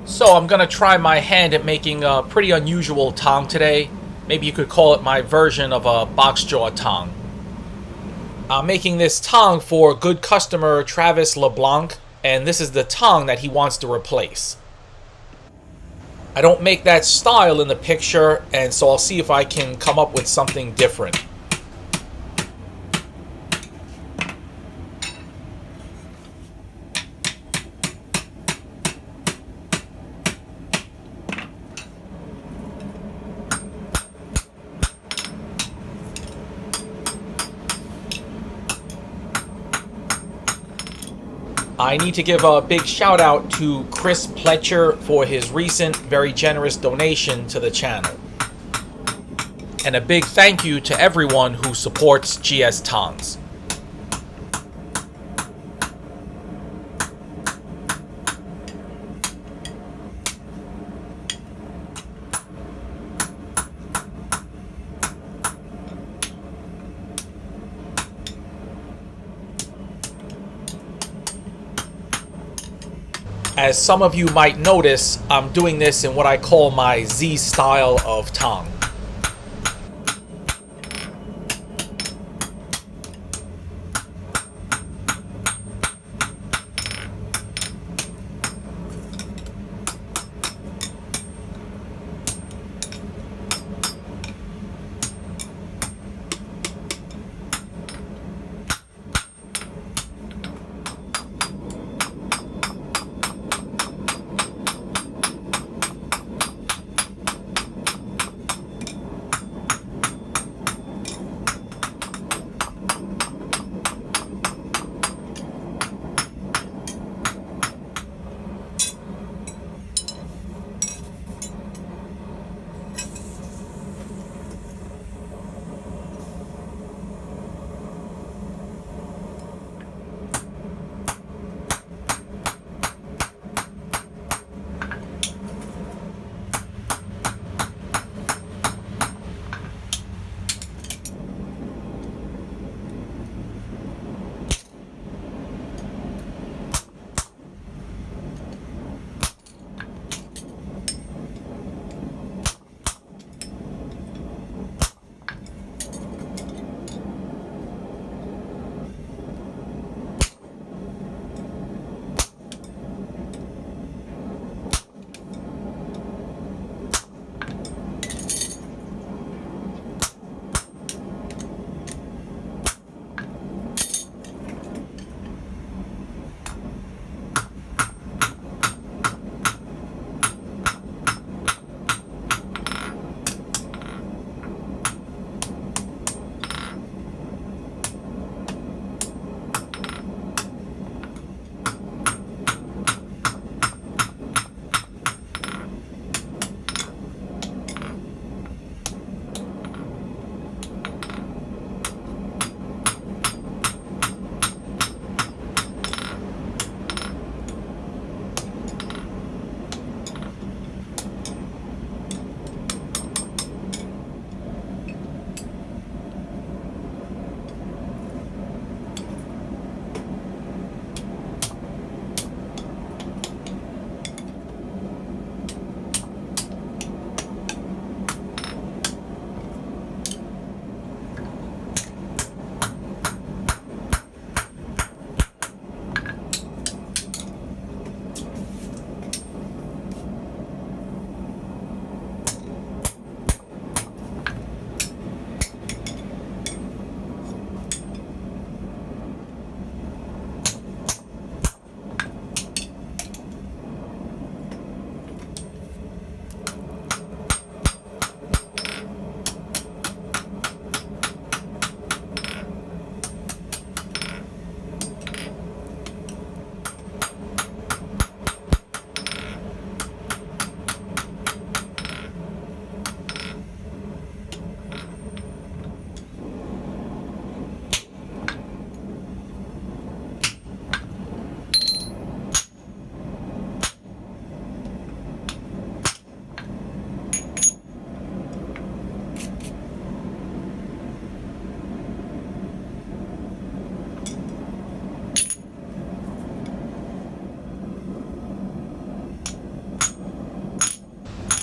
So I'm gonna try my hand at making a pretty unusual tong today. Maybe you could call it my version of a box jaw tong. I'm making this tong for good customer Travis LeBlanc, and this is the tong that he wants to replace. I don't make that style in the picture, and so I'll see if I can come up with something different. I need to give a big shout out to Chris Pletcher for his recent very generous donation to the channel. And a big thank you to everyone who supports GS Tongs. As some of you might notice, I'm doing this in what I call my Z style of tong.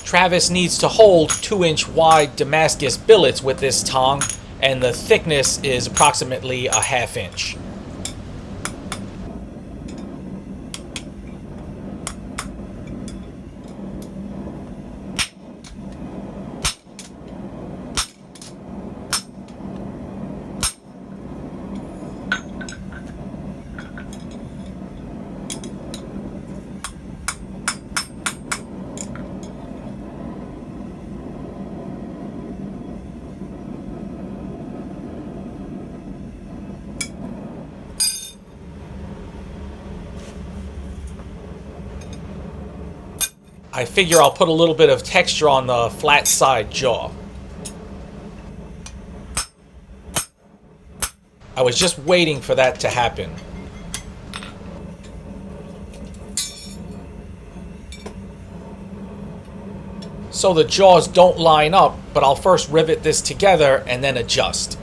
Travis needs to hold 2-inch wide Damascus billets with this tong, and the thickness is approximately a 1/2 inch. I figure I'll put a little bit of texture on the flat side jaw. I was just waiting for that to happen. So the jaws don't line up, but I'll first rivet this together and then adjust.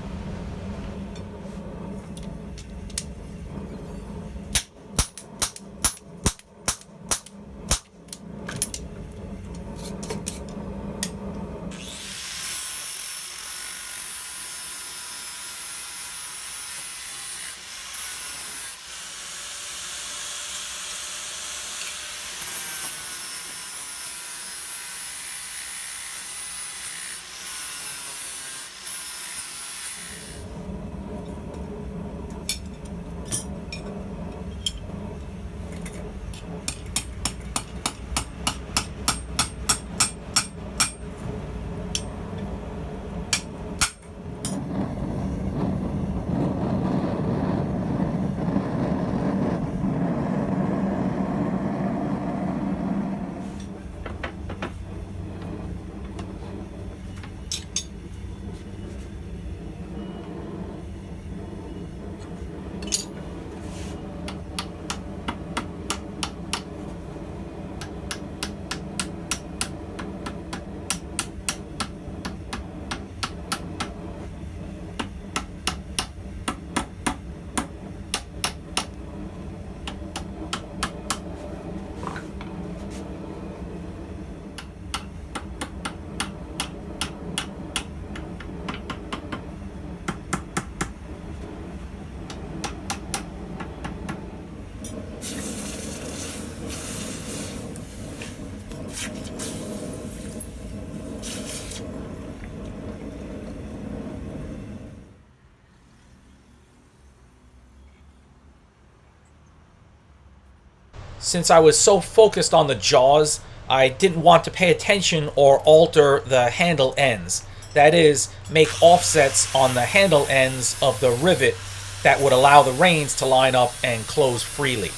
Since I was so focused on the jaws, I didn't want to pay attention or alter the handle ends. That is, make offsets on the handle ends of the rivet that would allow the reins to line up and close freely.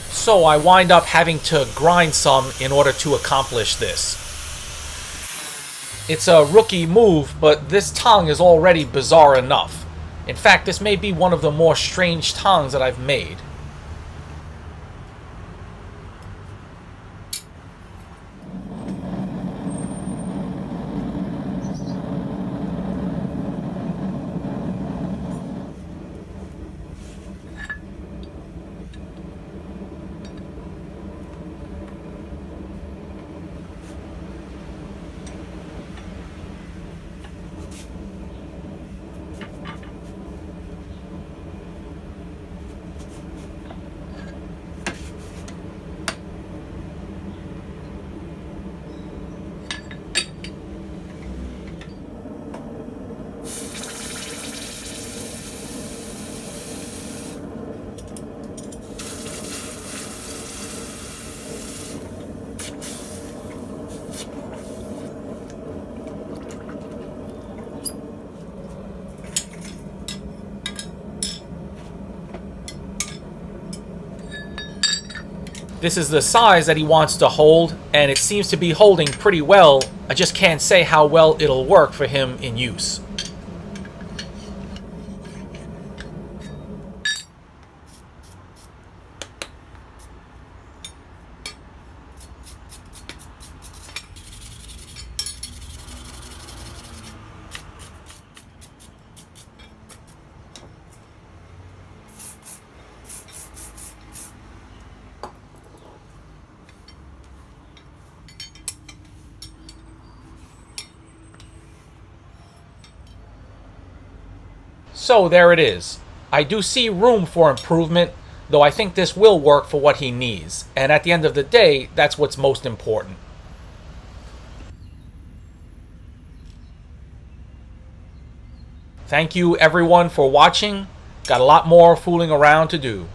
So I wind up having to grind some in order to accomplish this. It's a rookie move, but this tong is already bizarre enough. In fact, this may be one of the more strange tongs that I've made. This is the size that he wants to hold, and it seems to be holding pretty well. I just can't say how well it'll work for him in use. So there it is. I do see room for improvement, though I think this will work for what he needs. And at the end of the day, that's what's most important. Thank you everyone for watching. Got a lot more fooling around to do.